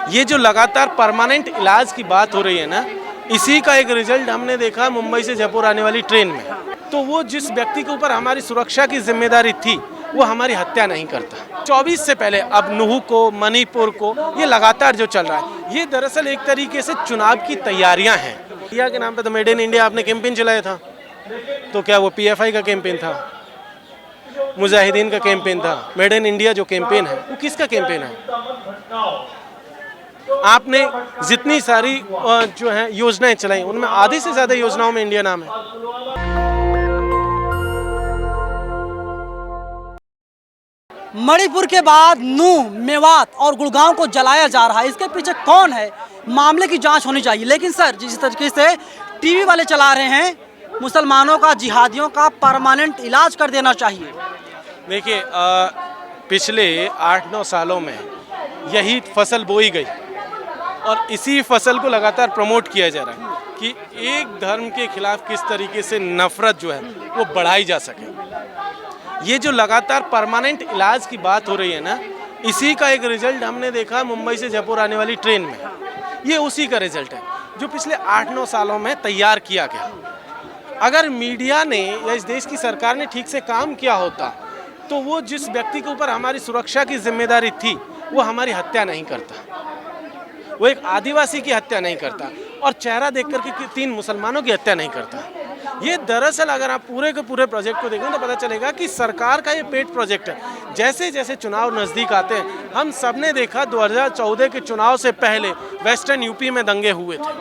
ये जो लगातार परमानेंट इलाज की बात हो रही है ना, इसी का एक रिजल्ट हमने देखा मुंबई से जयपुर आने वाली ट्रेन में। तो वो जिस व्यक्ति के ऊपर हमारी सुरक्षा की जिम्मेदारी थी वो हमारी हत्या नहीं करता। 24 से पहले अब नुहू को, मणिपुर को, ये लगातार जो चल रहा है ये दरअसल एक तरीके से चुनाव की तैयारियां हैं। इंडिया के नाम पे तो मेड इन इंडिया आपने कैंपेन चलाया था, तो क्या वो PFI का कैंपेन था, मुजाहिदीन का कैंपेन था? मेड इन इंडिया जो कैंपेन है वो किसका कैंपेन है? आपने जितनी सारी जो है योजनाएं चलाई उनमें आधी से ज्यादा योजनाओं में इंडिया नाम है। मणिपुर के बाद नूह, मेवात और गुड़गांव को जलाया जा रहा है, इसके पीछे कौन है? मामले की जांच होनी चाहिए। लेकिन सर, जिस तरीके से टीवी वाले चला रहे हैं, मुसलमानों का, जिहादियों का परमानेंट इलाज कर देना चाहिए। देखिए, पिछले 8-9 सालों में यही फसल बोई गई और इसी फसल को लगातार प्रमोट किया जा रहा है कि एक धर्म के खिलाफ किस तरीके से नफरत जो है वो बढ़ाई जा सके। ये जो लगातार परमानेंट इलाज की बात हो रही है ना, इसी का एक रिजल्ट हमने देखा मुंबई से जयपुर आने वाली ट्रेन में। ये उसी का रिजल्ट है जो पिछले 8-9 सालों में तैयार किया गया। अगर मीडिया ने या इस देश की सरकार ने ठीक से काम किया होता तो वो जिस व्यक्ति के ऊपर हमारी सुरक्षा की जिम्मेदारी थी वो हमारी हत्या नहीं करता, वो एक आदिवासी की हत्या नहीं करता और चेहरा देख करके 3 मुसलमानों की हत्या नहीं करता। ये दरअसल अगर आप पूरे के पूरे प्रोजेक्ट को देखें तो पता चलेगा कि सरकार का ये पेट प्रोजेक्ट है। जैसे जैसे चुनाव नज़दीक आते हैं, हम सब ने देखा 2014 के चुनाव से पहले वेस्टर्न यूपी में दंगे हुए थे।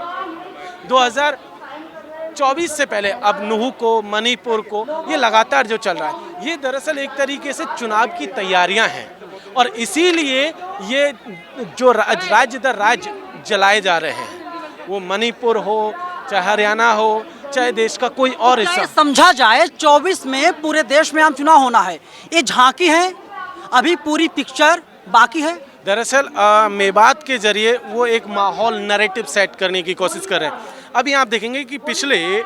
2024 से पहले अब नुहू को, मणिपुर को, ये लगातार जो चल रहा है ये दरअसल एक तरीके से चुनाव की तैयारियां हैं और इसीलिए ये जो राज्य दर राज्य जलाए जा रहे हैं, वो मणिपुर हो, चाहे हरियाणा हो, चाहे देश का कोई और हिस्सा। समझा जाए 24 में पूरे देश में आम चुनाव होना है, ये झांकी है, अभी पूरी पिक्चर बाकी है। दरअसल मेवात के जरिए वो एक माहौल, नैरेटिव सेट करने की कोशिश कर रहे हैं। अभी आप देखेंगे कि पिछले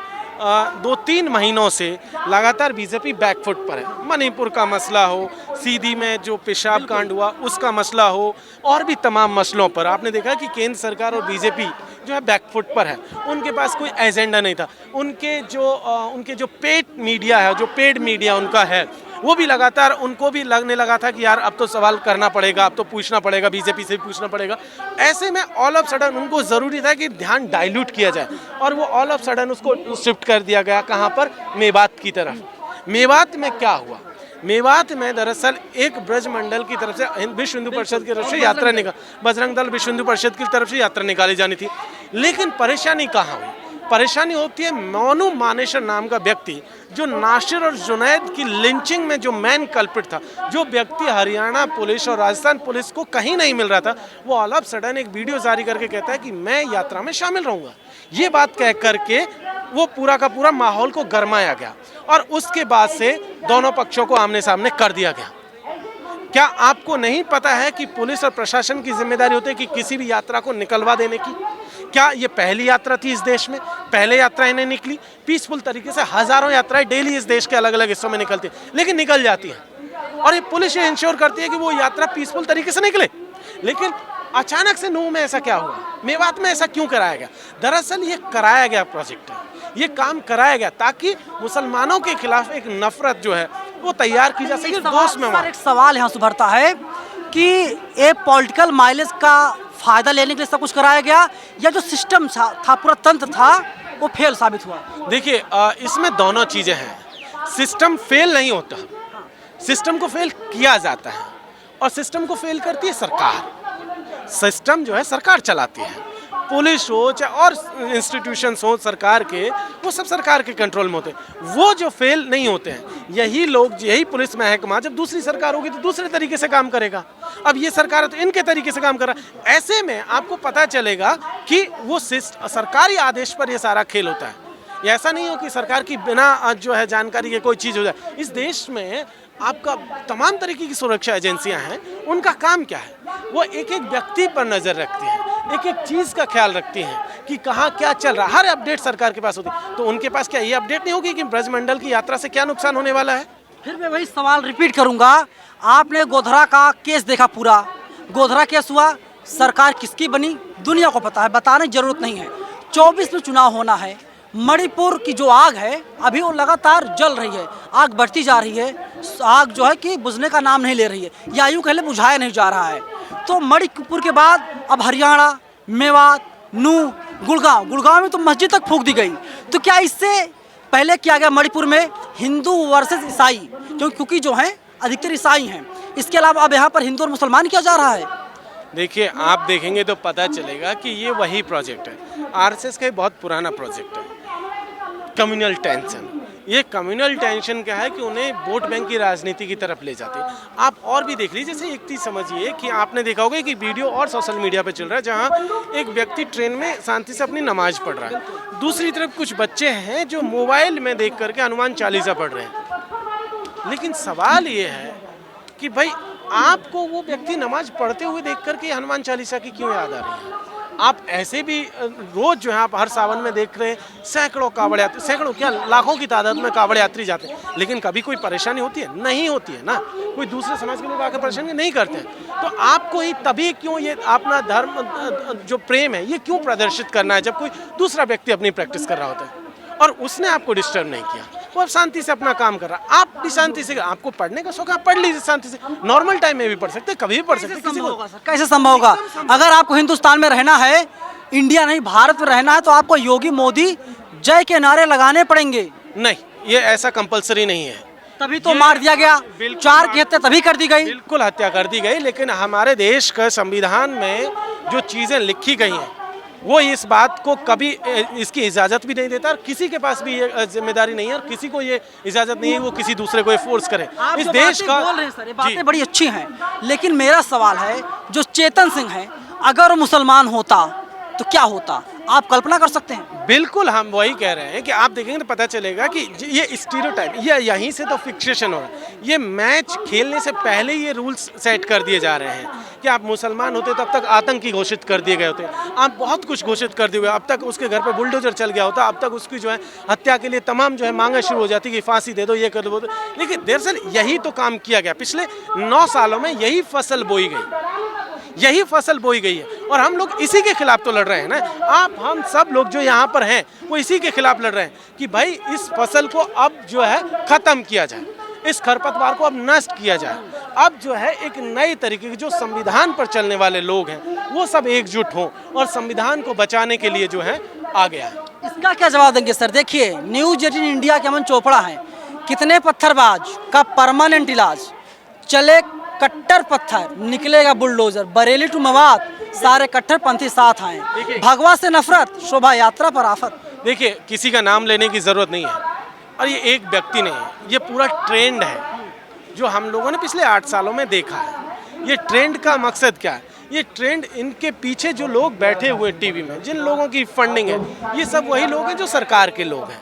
2-3 महीनों से लगातार बीजेपी बैकफुट पर है। मणिपुर का मसला हो, सीधी में जो पेशाब कांड हुआ उसका मसला हो, और भी तमाम मसलों पर आपने देखा कि केंद्र सरकार और बीजेपी जो है बैकफुट पर है। उनके पास कोई एजेंडा नहीं था। उनके जो पेड मीडिया है, जो पेड मीडिया उनका है, वो भी लगातार उनको भी लगने लगा था कि यार अब तो सवाल करना पड़ेगा, अब तो पूछना पड़ेगा, बीजेपी से भी पूछना पड़ेगा। ऐसे में ऑल ऑफ सडन उनको ज़रूरी था कि ध्यान डाइल्यूट किया जाए और वो ऑल ऑफ सडन उसको शिफ्ट कर दिया गया। कहाँ पर? मेवात की तरफ। मेवात में क्या हुआ? मेवात में दरअसल एक ब्रज मंडल की तरफ से विश्व हिंदू परिषद की तरफ से यात्रा बजरंग दल विश्व हिंदू परिषद की तरफ से यात्रा निकाली जानी थी। लेकिन परेशानी कहाँ हुई? परेशानी होती है मोनू मानेसर नाम का व्यक्ति, जो नासिर और जुनैद की लिंचिंग में जो मैन कल्प्रिट था, जो व्यक्ति हरियाणा पुलिस और राजस्थान पुलिस को कहीं नहीं मिल रहा था, वो ऑल ऑफ सडन एक वीडियो जारी करके कहता है कि मैं यात्रा में शामिल रहूंगा। ये बात कह करके वो पूरा का पूरा माहौल को गरमाया गया और उसके बाद से दोनों पक्षों को आमने सामने कर दिया गया। क्या आपको नहीं पता है कि पुलिस और प्रशासन की जिम्मेदारी होती है कि किसी भी यात्रा को निकलवा देने की? क्या ये पहली यात्रा थी इस देश में? पहले यात्राएं नहीं निकली, पीसफुल तरीके से हजारों यात्राएं डेली इस देश के अलग अलग हिस्सों में निकलती हैं, लेकिन निकल जाती हैं और ये पुलिस ये इंश्योर करती है कि वो यात्रा पीसफुल तरीके से निकले। लेकिन अचानक से नूह में ऐसा क्या हुआ? मेवात में ऐसा क्यों कराया गया? दरअसल ये कराया गया प्रोजेक्ट है, ये काम कराया गया ताकि मुसलमानों के खिलाफ एक नफरत जो है वो तैयार की जा सके। एक सवाल यहाँ से उभरता है कि ये पॉलिटिकल माइलेज का फायदा लेने के लिए सब कुछ कराया गया या जो सिस्टम था, पूरा तंत्र था, वो फेल साबित हुआ? देखिए, इसमें दोनों चीज़ें हैं। सिस्टम फेल नहीं होता, सिस्टम को फेल किया जाता है और सिस्टम को फेल करती है सरकार। सिस्टम जो है सरकार चलाती है, पुलिस हो चाहे और इंस्टीट्यूशंस हो सरकार के, वो सब सरकार के कंट्रोल में होते हैं। वो जो फेल नहीं होते हैं, यही लोग, यही पुलिस महकमा जब दूसरी सरकार होगी तो दूसरे तरीके से काम करेगा। अब ये सरकार है तो इनके तरीके से काम कर रहा है। ऐसे में आपको पता चलेगा कि वो सरकारी आदेश पर ये सारा खेल होता है। ये ऐसा नहीं हो कि सरकार की बिना जो है जानकारी के कोई चीज़ हो जाए। इस देश में आपका तमाम तरीके की सुरक्षा एजेंसियां हैं, उनका काम क्या है? वो एक एक व्यक्ति पर नज़र रखती हैं, एक एक चीज़ का ख्याल रखती हैं कि कहाँ क्या चल रहा है। हर अपडेट सरकार के पास होती है। तो उनके पास क्या ये अपडेट नहीं होगी कि ब्रजमंडल की यात्रा से क्या नुकसान होने वाला है? फिर मैं वही सवाल रिपीट करूंगा। आपने गोधरा का केस देखा, पूरा गोधरा केस हुआ, सरकार किसकी बनी दुनिया को पता है, बताने की जरूरत नहीं है। 24 में चुनाव होना है। मणिपुर की जो आग है अभी वो लगातार जल रही है, आग बढ़ती जा रही है, आग जो है कि बुझने का नाम नहीं ले रही है, या यूँ कह ले बुझाया नहीं जा रहा है। तो मणिपुर के बाद अब हरियाणा, मेवात, नूह, गुड़गांव में तो मस्जिद तक फूंक दी गई। तो क्या इससे पहले किया गया मणिपुर में हिंदू वर्सेस ईसाई, क्योंकि जो हैं अधिकतर ईसाई हैं, इसके अलावा अब यहाँ पर हिंदू और मुसलमान किया जा रहा है। देखिए, आप देखेंगे तो पता चलेगा कि ये वही प्रोजेक्ट है। आरएसएस का बहुत पुराना प्रोजेक्ट है, कम्युनल टेंशन। ये कम्युनल टेंशन क्या है कि उन्हें वोट बैंक की राजनीति की तरफ ले जाते हैं। आप और भी देख लीजिए, जैसे एक चीज़ समझिए कि आपने देखा होगा कि वीडियो और सोशल मीडिया पे चल रहा है जहां एक व्यक्ति ट्रेन में शांति से अपनी नमाज पढ़ रहा है, दूसरी तरफ कुछ बच्चे हैं जो मोबाइल में देख करके हनुमान चालीसा पढ़ रहे हैं। लेकिन सवाल ये है कि भाई आपको वो व्यक्ति नमाज पढ़ते हुए देख करके हनुमान चालीसा की क्यों याद आ रही है? आप ऐसे भी रोज जो है आप हर सावन में देख रहे हैं सैकड़ों कावड़ यात्री, सैकड़ों क्या लाखों की तादाद में कावड़ यात्री जाते हैं, लेकिन कभी कोई परेशानी होती है? नहीं होती है ना। कोई दूसरे समाज के लोग आकर परेशानी नहीं करते हैं। तो आपको ही तभी क्यों ये अपना धर्म जो प्रेम है ये क्यों प्रदर्शित करना है जब कोई दूसरा व्यक्ति अपनी प्रैक्टिस कर रहा होता है और उसने आपको डिस्टर्ब नहीं किया, वो अब शांति से अपना काम कर रहा है, आप भी शांति से। आपको पढ़ने का शौक, आप पढ़ लीजिए शांति से, नॉर्मल टाइम में भी पढ़ सकते, कभी भी पढ़ सकते। किसी को कैसे संभव होगा? अगर आपको हिंदुस्तान में रहना है, इंडिया नहीं भारत में रहना है, तो आपको योगी मोदी जय के नारे लगाने पड़ेंगे। नहीं, ये ऐसा कंपलसरी नहीं है। तभी तो मार दिया गया, 4 की हत्या तभी कर दी गई। बिल्कुल हत्या कर दी गई, लेकिन हमारे देश का संविधान में जो चीज़ें लिखी गई हैं वो इस बात को कभी इसकी इजाज़त भी नहीं देता, और किसी के पास भी ये जिम्मेदारी नहीं है, और किसी को ये इजाज़त नहीं है वो किसी दूसरे को ये फोर्स करे। आप इस जो देश का बोल रहे हैं सर, ये बातें बड़ी अच्छी हैं, लेकिन मेरा सवाल है जो चेतन सिंह है, अगर वो मुसलमान होता तो क्या होता? आप कल्पना कर सकते हैं? बिल्कुल, हम वही कह रहे हैं कि आप देखेंगे तो पता चलेगा कि ये स्टीरियोटाइप, ये यहीं से तो फिक्सेशन हो रहा है। ये मैच खेलने से पहले ये रूल्स सेट कर दिए जा रहे हैं कि आप मुसलमान होते तो अब तक आतंकी घोषित कर दिए गए होते, आप बहुत कुछ घोषित कर दिए हुए, अब तक उसके घर पे बुलडोजर चल गया होता, अब तक उसकी जो है हत्या के लिए तमाम जो है मांगा शुरू हो जाती कि फांसी दे दो, ये कर दो। लेकिन दरअसल यही तो काम किया गया, पिछले 9 सालों में यही फसल बोई गई, यही फसल बोई गई है, और हम लोग इसी के खिलाफ तो लड़ रहे हैं ना। हम सब लोग जो यहाँ पर हैं वो इसी के खिलाफ लड़ रहे हैं कि भाई इस फसल को अब जो है खत्म किया जाए, इस खरपतवार को अब नष्ट किया जाए। अब जो है एक नई तरीके के जो संविधान पर चलने वाले लोग हैं वो सब एकजुट हों और संविधान को बचाने के लिए जो है आगे आए। इसका क्या जवाब देंगे सर? देखिए, न्यूज 18 इंडिया के अमन चोपड़ा हैं, कितने पत्थरबाज का परमानेंट इलाज, चले कट्टर पत्थर निकलेगा बुलडोजर, बरेली टू मेवात सारे कट्टरपंथी साथ आए, भगवा से नफरत, शोभा यात्रा पर आफत। देखिए, किसी का नाम लेने की ज़रूरत नहीं है, और ये एक व्यक्ति नहीं है, ये पूरा ट्रेंड है जो हम लोगों ने पिछले 8 सालों में देखा है। ये ट्रेंड का मकसद क्या है? ये ट्रेंड, इनके पीछे जो लोग बैठे हुए टीवी में, जिन लोगों की फंडिंग है, ये सब वही लोग हैं जो सरकार के लोग हैं,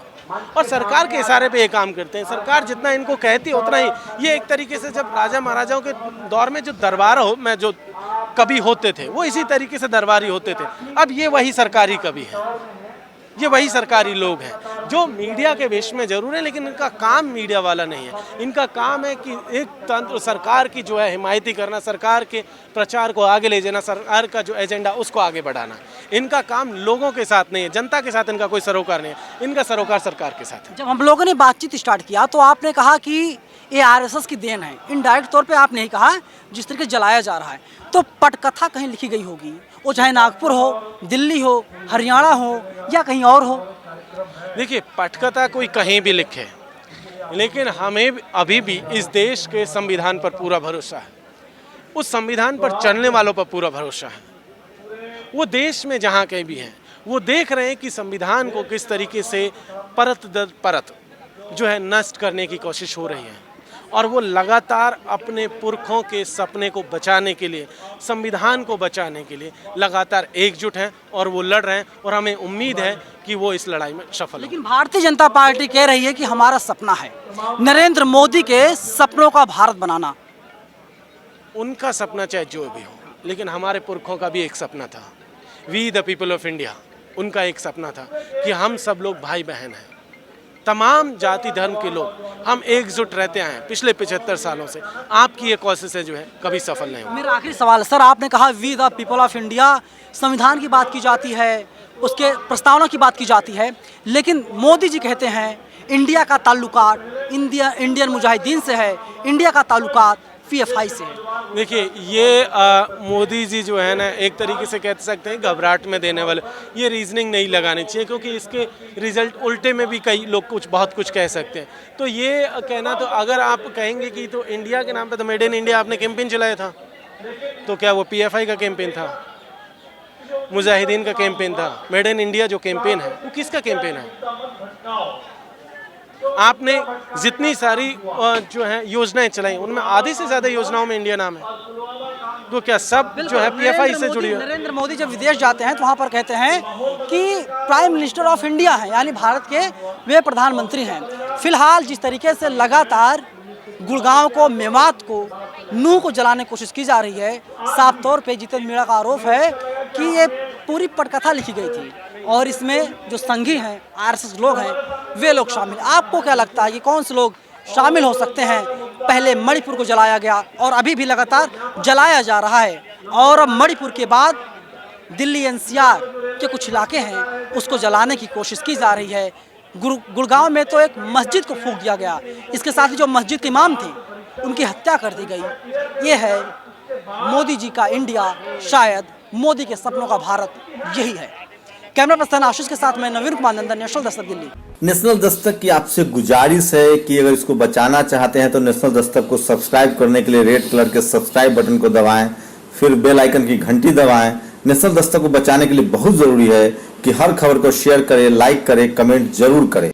और सरकार के इशारे पे ये काम करते हैं। सरकार जितना इनको कहती है उतना ही, ये एक तरीके से जब राजा महाराजाओं के दौर में जो दरबार में जो कवि होते थे वो इसी तरीके से दरबारी होते थे। अब ये वही सरकारी कवि है, ये वही सरकारी लोग हैं जो मीडिया के वेश में जरूर है, लेकिन इनका काम मीडिया वाला नहीं है। इनका काम है कि एक तंत्र सरकार की जो है हिमायती करना, सरकार के प्रचार को आगे ले जाना, सरकार का जो एजेंडा उसको आगे बढ़ाना। इनका काम लोगों के साथ नहीं है, जनता के साथ इनका कोई सरोकार नहीं है, इनका सरोकार सरकार के साथ है। जब हम लोगों ने बातचीत स्टार्ट किया तो आपने कहा कि ये आरएसएस की देन है, इनडायरेक्ट तौर पे आपने ही कहा जिस तरीके जलाया जा रहा है। तो पटकथा कहीं लिखी गई होगी, वो चाहे नागपुर हो, दिल्ली हो, हरियाणा हो या कहीं और हो। देखिए, पटकथा कोई कहीं भी लिखे, लेकिन हमें अभी भी इस देश के संविधान पर पूरा भरोसा है, उस संविधान पर चलने वालों पर पूरा भरोसा है। वो देश में जहाँ कहीं भी हैं वो देख रहे हैं कि संविधान को किस तरीके से परत दर परत जो है नष्ट करने की कोशिश हो रही है, और वो लगातार अपने पुरखों के सपने को बचाने के लिए, संविधान को बचाने के लिए लगातार एकजुट हैं और वो लड़ रहे हैं, और हमें उम्मीद है कि वो इस लड़ाई में सफल होंगे। लेकिन भारतीय जनता पार्टी कह रही है कि हमारा सपना है नरेंद्र मोदी के सपनों का भारत बनाना। उनका सपना चाहे जो भी हो, लेकिन हमारे पुरखों का भी एक सपना था, we the people of India, उनका एक सपना था कि हम सब लोग भाई बहन हैं, तमाम जाति धर्म के लोग हम एकजुट रहते आए हैं पिछले 75 सालों से। आपकी ये कोशिशें जो है कभी सफल नहीं हुई। मेरा आखिरी सवाल सर, आपने कहा we the people of India, संविधान की बात की जाती है, उसके प्रस्तावना की बात की जाती है, लेकिन मोदी जी कहते हैं इंडिया का ताल्लुकात इंडियन मुजाहिदीन से है, इंडिया का ताल्लुकात पीएफआई से है। देखिए ये मोदी जी जो है ना, एक तरीके से कह सकते हैं घबराहट में देने वाले, ये रीजनिंग नहीं लगानी चाहिए, क्योंकि इसके रिजल्ट उल्टे में भी कई लोग बहुत कुछ कह सकते हैं। तो ये कहना, तो अगर आप कहेंगे कि तो इंडिया के नाम पे तो मेड इन इंडिया आपने कैंपेन चलाया था, तो क्या वो पीएफआई का कैंपेन था, मुजाहिदीन का कैंपेन था? मेड इन इंडिया जो कैंपेन है वो किसका कैंपेन है? आपने जितनी सारी जो है योजनाएं चलाई, उनमें आधी से ज्यादा योजनाओं में इंडिया नाम है, तो क्या सब जो है पीएफआई से जुड़ी है? नरेंद्र मोदी जब विदेश जाते हैं तो वहाँ पर कहते हैं कि प्राइम मिनिस्टर ऑफ इंडिया है, यानी भारत के वे प्रधानमंत्री हैं। फिलहाल जिस तरीके से लगातार गुड़गांव को, मेवात को, नूह को जलाने की कोशिश की जा रही है, साफ तौर पे जितेंद्र मीणा का आरोप है कि ये पूरी पटकथा लिखी गई थी और इसमें जो संघी हैं, आरएसएस लोग हैं, वे लोग शामिल। आपको क्या लगता है कि कौन से लोग शामिल हो सकते हैं? पहले मणिपुर को जलाया गया और अभी भी लगातार जलाया जा रहा है, और अब मणिपुर के बाद दिल्ली एनसीआर के कुछ इलाके हैं उसको जलाने की कोशिश की जा रही है। गुड़गांव में तो एक मस्जिद को फूंक दिया गया, इसके साथ ही जो मस्जिद के इमाम थे उनकी हत्या कर दी गई। ये है मोदी जी का इंडिया, शायद मोदी के सपनों का भारत यही है। कैमरा पर्सन आशीष के साथ मैं नवीन कुमार नंदन, नेशनल दस्तक दिल्ली। नेशनल दस्तक की आपसे गुजारिश है कि अगर इसको बचाना चाहते हैं तो नेशनल दस्तक को सब्सक्राइब करने के लिए रेड कलर के सब्सक्राइब बटन को दबाएं, फिर बेल आइकन की घंटी दबाएं। नेशनल दस्तक को बचाने के लिए बहुत जरूरी है कि हर खबर को शेयर करें, लाइक करें, कमेंट जरूर करें।